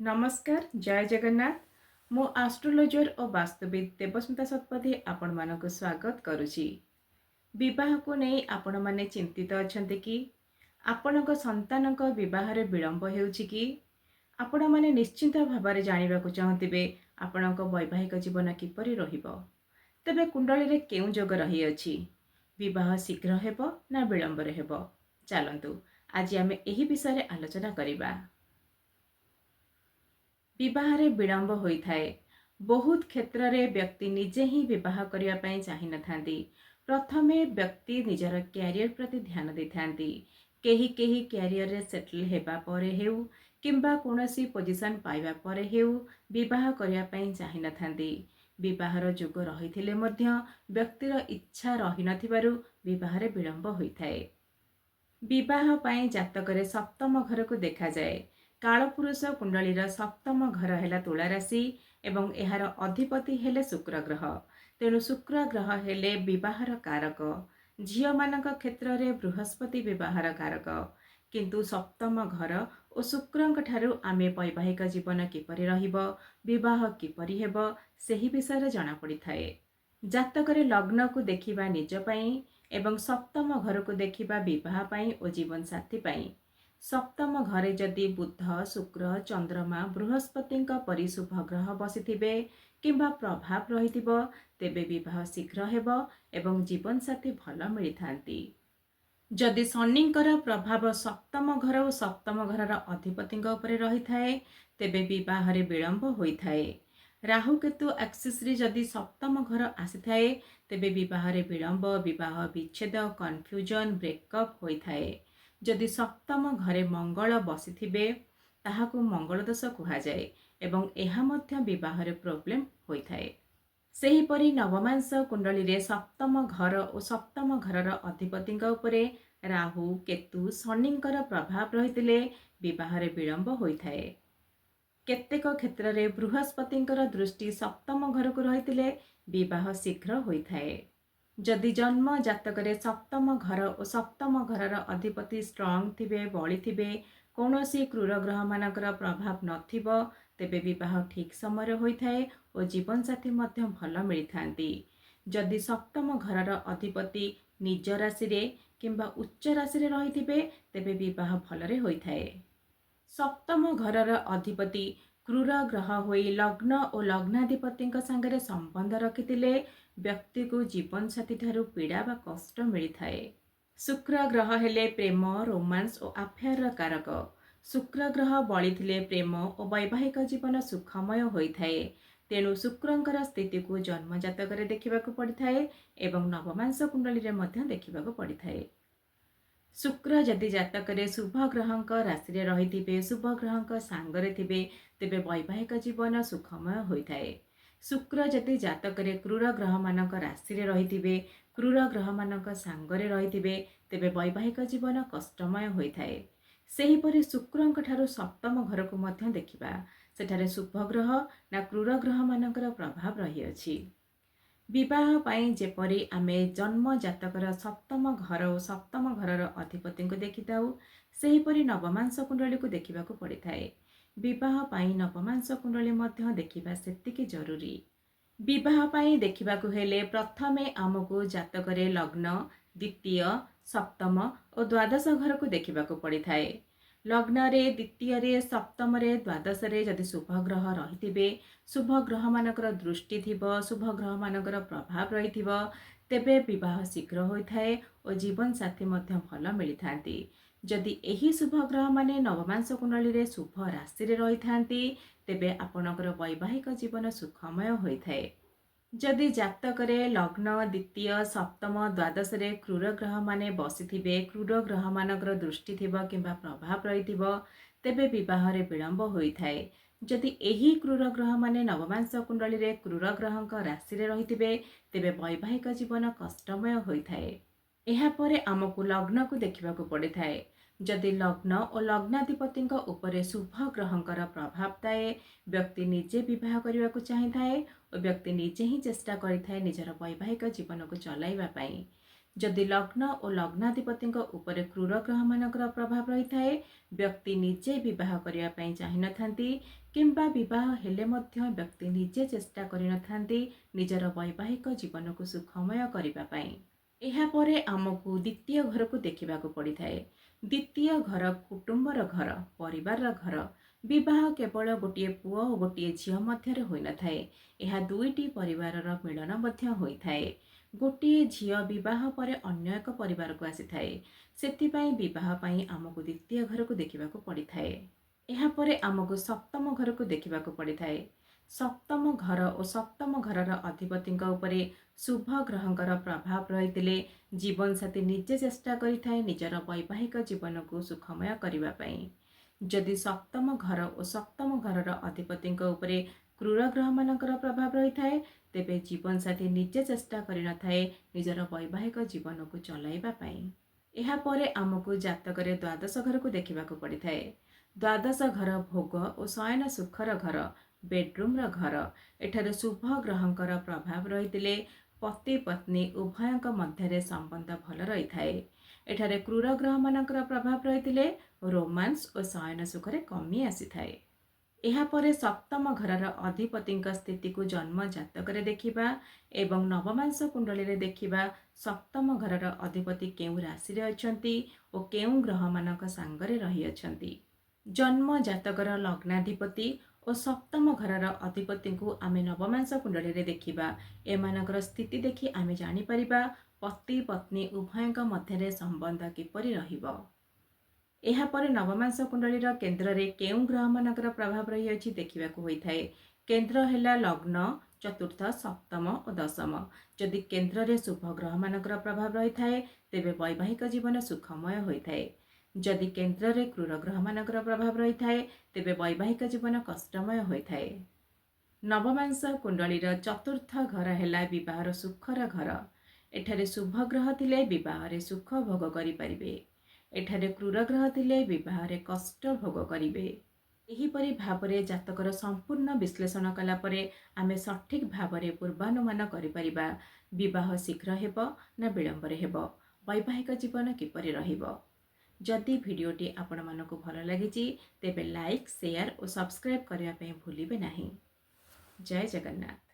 नमस्कार जय जगन्नाथ। मो आस्ट्रोलोजर और वास्तुविद देवस्मिता शतपथी आपण मानक स्वागत करुछि। विवाह को नहीं आपण माने चिंतित अछंती कि आपणक संतानक विवाह रे विलंब हेउछि कि आपण माने निश्चिंत भाବରେ जानिबाकु चाहतिबे आपणक वैवाहिक जीवन किपरि रहिबो। तेबे कुंडली रे केउ जोग रही अछि, विवाह शीघ्र हेबो ना विलंब रे हेबो। चलंतु आज आमे एही विषय रे आलोचना करिबा। विवाह विलंब होता है। बहुत क्षेत्र में व्यक्ति निजे ही विवाह करने चाही न थांती। प्रथमे व्यक्ति निजर क्यारियर प्रति ध्यान दे थांती। केही केही क्यारियर रे सेटल हेबा परे हेउ किंबा कोनोसी पोजीशन पाइबा परे हेउ विवाह करने चाही न थांती। विवाहर जुग रही व्यक्तिर इच्छा रही नथिबारु विवाह विलंब होता है। विवाह पाई जातक सप्तम घर को देखा जाए। कालपुरुष कुंडलीर सप्तम घर है तुला राशि एवं एहार अधिपति हेले शुक्र ग्रह। तेणु शुक्र ग्रह हेले विवाहर कारक। झियो मानक क्षेत्र में बृहस्पति विवाहर कारक। किंतु सप्तम घर और शुक्रंक ठारू आमे वैवाहिक जीवन किपरि रहिबो, विवाह किपरि हेबो सेही विषय जना पड़ी थाए। जातकरे लग्न को देखिबा निज पई एवं सप्तम घर को देखिबा विवाह पाई और जीवन साथी पाई। सप्तम घरे जदि बुध शुक्र चंद्रमा बृहस्पति परि शुभ ग्रह बसिथिबे किंबा प्रभाव रहिथिबो तेबे विवाह शीघ्र हेबो एवं जीवन साथी भल मिलिथांती। जदि शनिंकर प्रभाव सप्तम घर और सप्तम घर अधिपति उपरे रही थाए तेबे विवाह रे विलंब होइथाए। राहु केतु एक्सिस रे जदि सप्तम घर आसी थाए तेबे विवाह रे विलंब, विवाह विच्छेद, कन्फ्यूजन, ब्रेकअप होइथाए। जदि सप्तम घरे मंगल बसिथिबे ताहाकु मंगल दोष कुहा जाए एवं एहा मध्य विवाह रे प्रॉब्लम होइथाए। सेहीपरि नवमांश कुंडली रे सप्तम घर और सप्तम घरर अधिपति उपरे राहु केतु शनिंकर प्रभाव रहितिले विवाह रे विलंब होइथाए। केतेक क्षेत्र में बृहस्पतिंकर दृष्टि सप्तम घर को रहितिले विवाह शीघ्र होइथाए। जदि जन्म जातक सप्तम घर और सप्तम घरर अधिपति स्ट्रंग थिबे, बळी थिबे, कौनसी क्रूर ग्रह मानकर प्रभाव नथिबो तेबे विवाह ठीक समय होइथाए और जीवन साथी मध्य भल मिलिथांती। जदि सप्तम घरर अधिपति निज राशि रे किंबा उच्च राशि रे रहिथिबे तेबे विवाह भलरे होइथाए। सप्तम घरर अधिपति क्रूर ग्रह होई लग्न और लग्नाधिपति संगे संबंध रखिथिले व्यक्ति को जीवन साथी ठारू पीड़ा बा कष्ट मिलिथाए। शुक्र ग्रह हेले प्रेम, रोमांस और अफेयर कारक। शुक्र ग्रह बळी प्रेम और वैवाहिक जीवन सुखमय होइथाए। तेणु शुक्रंकर स्थिति को जन्म जातक देखा पड़ता एवं नवमांश कुंडली रे मध्य देखा पड़ता। शुक्र जदि जातक शुभ ग्रह राशि रे रहिथिबे, शुभ ग्रह सांगरे थिबे तेबे वैवाहिक जीवन सुखमय होइथाए। शुक्र जदि जातक क्रूर ग्रह मानक राशि रे रहिथिबे, क्रूर ग्रह मानक सांगरे रहिथिबे तेबे वैवाहिक जीवन कष्टमय होइथाए। सेहीपरि शुक्रंक ठारू सप्तम घर को मध्य देखिबा, सेठारे शुभ ग्रह ना क्रूर ग्रह मानकर प्रभाव रही अछि। विवाह पाई जेपरि आमे जन्म जातकर सप्तम घर और सप्तम घरर अधिपति को देखिथाउ सेहीपरि नवमांश कुंडली को देखा पड़िथाए। विवाह पाई नवमांश कुंडली मध्य देखिबा सेतिके जरूरी। विवाह पाई देखिबाकु हेले प्रथमे आमको जातकरे लग्न, द्वितीय, सप्तम और द्वादश घर को देखिबाकु पड़िथाए। लग्न रे, द्वितीय रे, सप्तम रे, द्वादश रे जदि शुभ ग्रह रहिथिबे, शुभ ग्रह मानकर दृष्टि थिबो, शुभ ग्रह मानकर प्रभाव रहिथिबो तेबे विवाह शीघ्र होइथाए और जीवन साथी मध्य भल मिलिथांती। जदि एही शुभ ग्रह माने नवमांश कुंडली रे शुभ राशि रे रहिथांती तेबे आपणकर वैवाहिक जीवन सुखमय होइथाए। जदि जातकरे लग्न, द्वितीय, सप्तम, द्वादश रे क्रूर ग्रह माने बसिथिबे, क्रूर ग्रह मानकर दृष्टि थिबो किंबा प्रभाव रहिथिबो तेबे विवाह रे विलंब होइथाए। जदि एही क्रूर ग्रह माने नवमांश कुंडली रे क्रूर ग्रहंक राशि रे रहिथिबे तेबे वैवाहिक जीवन कष्टमय होइथाए। एहा परे आमको लग्न को देखिबाकु पड़िथाए। जदि लग्न और लग्नाधिपति उपरे शुभ ग्रहंकर प्रभाव थाए व्यक्ति निजे विवाह करने को चाहिए और व्यक्ति निजे ही चेष्टा करिथाए निजर वैवाहिक जीवन को चलाइबा पाई। जदि लग्न और लग्नाधिपति उपरे क्रूर ग्रह मानकर प्रभाव रही थाए व्यक्ति निजे विवाह करने ପାଇଁ ଚାହିଁନଥାନ୍ତି किंबा विवाह हेले मध्य व्यक्ति निजे चेष्टा କରିନଥାନ୍ତି ନିଜର वैवाहिक जीवन को सुखमय करने ପାଇଁ। ଏହା ପରେ ଆମକୁ ଦ୍ୱିତୀୟ ଘରକୁ ଦେଖିବାକୁ ପଡ଼ିଥାଏ। ଦ୍ୱିତୀୟ ଘର କୁଟୁମ୍ବର ଘର, ପରିବାରର ଘର। ବିବାହ କେବଳ ଗୋଟିଏ ପୁଅ ଓ ଗୋଟିଏ ଝିଅ ମଧ୍ୟରେ ହୋଇନଥାଏ, ଏହା ଦୁଇଟି ପରିବାରର ମିଳନ ମଧ୍ୟ ହୋଇଥାଏ। ଗୋଟିଏ ଝିଅ ବିବାହ ପରେ ଅନ୍ୟ ଏକ ପରିବାରକୁ ଆସିଥାଏ, ସେଥିପାଇଁ ବିବାହ ପାଇଁ ଆମକୁ ଦ୍ୱିତୀୟ ଘରକୁ ଦେଖିବାକୁ ପଡ଼ିଥାଏ। ଏହାପରେ ଆମକୁ ସପ୍ତମ ଘରକୁ ଦେଖିବାକୁ ପଡ଼ିଥାଏ। ସପ୍ତମ ଘର ଓ ସପ୍ତମ ଘରର ଅଧିପତିଙ୍କ ଉପରେ ଶୁଭ ଗ୍ରହଙ୍କର ପ୍ରଭାବ ରହିଥିଲେ ଜୀବନସାଥୀ ନିଜେ ଚେଷ୍ଟା କରିଥାଏ ନିଜର ବୈବାହିକ ଜୀବନକୁ ସୁଖମୟ କରିବା ପାଇଁ। ଯଦି ସପ୍ତମ ଘର ଓ ସପ୍ତମ ଘରର ଅଧିପତିଙ୍କ ଉପରେ କ୍रूर ଗ୍ରହମାନଙ୍କର ପ୍ରଭାବ ରହିଥାଏ ତେବେ ଜୀବନସାଥୀ ନିଜେ ଚେଷ୍ଟା କରିନଥାଏ ନିଜର ବୈବାହିକ ଜୀବନକୁ ଚଲାଇବା ପାଇଁ। ଏହାପରେ ଆମକୁ ଜାତକରେ ଦ୍ୱାଦଶ ଘରକୁ ଦେଖିବାକୁ ପଡ଼ିଥାଏ। ଦ୍ୱାଦଶ ଘର ଭୋଗ ଓ ଶୟନ ସୁଖର ଘର, ବେଡରୁମ୍ର ଘର। ଏଠାରେ ଶୁଭ ଗ୍ରହଙ୍କର ପ୍ରଭାବ ରହିଥିଲେ ପତି ପତ୍ନୀ ଉଭୟଙ୍କ ମଧ୍ୟରେ ସମ୍ବନ୍ଧ ଭଲ ରହିଥାଏ। ଏଠାରେ କ୍रूର ଗ୍ରହମାନଙ୍କର ପ୍ରଭାବ ରହିଥିଲେ ରୋମାନ୍ସ ଓ ଶୟନ ସୁଖରେ କମି ଆସିଥାଏ। ଏହାପରେ ସପ୍ତମ ଘରର ଅଧିପତିଙ୍କ ସ୍ଥିତିକୁ ଜନ୍ମ ଜାତକରେ ଦେଖିବା ଏବଂ ନବମାଂସ କୁଣ୍ଡଳୀରେ ଦେଖିବା ସପ୍ତମ ଘରର ଅଧିପତି କେଉଁ ରାଶିରେ ଅଛନ୍ତି ଓ କେଉଁ ଗ୍ରହମାନଙ୍କ ସାଙ୍ଗରେ ରହିଅଛନ୍ତି। ଜନ୍ମ ଜାତକର ଲଗ୍ନାଧିପତି ଓ ସପ୍ତମ ଘରର ଅଧିପତିଙ୍କୁ ଆମେ ନବମାଂସ କୁଣ୍ଡଳୀରେ ଦେଖିବା। ଏମାନଙ୍କର ସ୍ଥିତି ଦେଖି ଆମେ ଜାଣିପାରିବା ପତି ପତ୍ନୀ ଉଭୟଙ୍କ ମଧ୍ୟରେ ସମ୍ବନ୍ଧ କିପରି ରହିବ। ଏହାପରେ ନବମାଂସ କୁଣ୍ଡଳୀର କେନ୍ଦ୍ରରେ କେଉଁ ଗ୍ରହମାନଙ୍କର ପ୍ରଭାବ ରହିଅଛି ଦେଖିବାକୁ ହୋଇଥାଏ। କେନ୍ଦ୍ର ହେଲା ଲଗ୍ନ, ଚତୁର୍ଥ, ସପ୍ତମ ଓ ଦଶମ। ଯଦି କେନ୍ଦ୍ରରେ ଶୁଭ ଗ୍ରହମାନଙ୍କର ପ୍ରଭାବ ରହିଥାଏ ତେବେ ବୈବାହିକ ଜୀବନ ସୁଖମୟ ହୋଇଥାଏ। ଯଦି କେନ୍ଦ୍ରରେ କ୍रूର ଗ୍ରହମାନଙ୍କର ପ୍ରଭାବ ରହିଥାଏ ତେବେ ବୈବାହିକ ଜୀବନ କଷ୍ଟମୟ ହୋଇଥାଏ। ନବମାଂସ କୁଣ୍ଡଳୀର ଚତୁର୍ଥ ଘର ହେଲା ବିବାହର ସୁଖର ଘର। ଏଠାରେ ଶୁଭ ଗ୍ରହ ଥିଲେ ବିବାହରେ ସୁଖ ଭୋଗ କରିପାରିବେ। ଏଠାରେ କ୍रूର ଗ୍ରହ ଥିଲେ ବିବାହରେ କଷ୍ଟ ଭୋଗ କରିବେ। ଏହିପରି ଭାବରେ ଜାତକର ସମ୍ପୂର୍ଣ୍ଣ ବିଶ୍ଳେଷଣ କଲା ପରେ ଆମେ ସଠିକ୍ ଭାବରେ ପୂର୍ବାନୁମାନ କରିପାରିବା ବିବାହ ଶୀଘ୍ର ହେବ ନା ବିଳମ୍ବରେ ହେବ, ବୈବାହିକ ଜୀବନ କିପରି ରହିବ। ଯଦି ଭିଡ଼ିଓଟି ଆପଣମାନଙ୍କୁ ଭଲ ଲାଗିଛି ତେବେ ଲାଇକ୍, ସେୟାର ଓ ସବସ୍କ୍ରାଇବ୍ କରିବା ପାଇଁ ଭୁଲିବେ ନାହିଁ। ଜୟ ଜଗନ୍ନାଥ।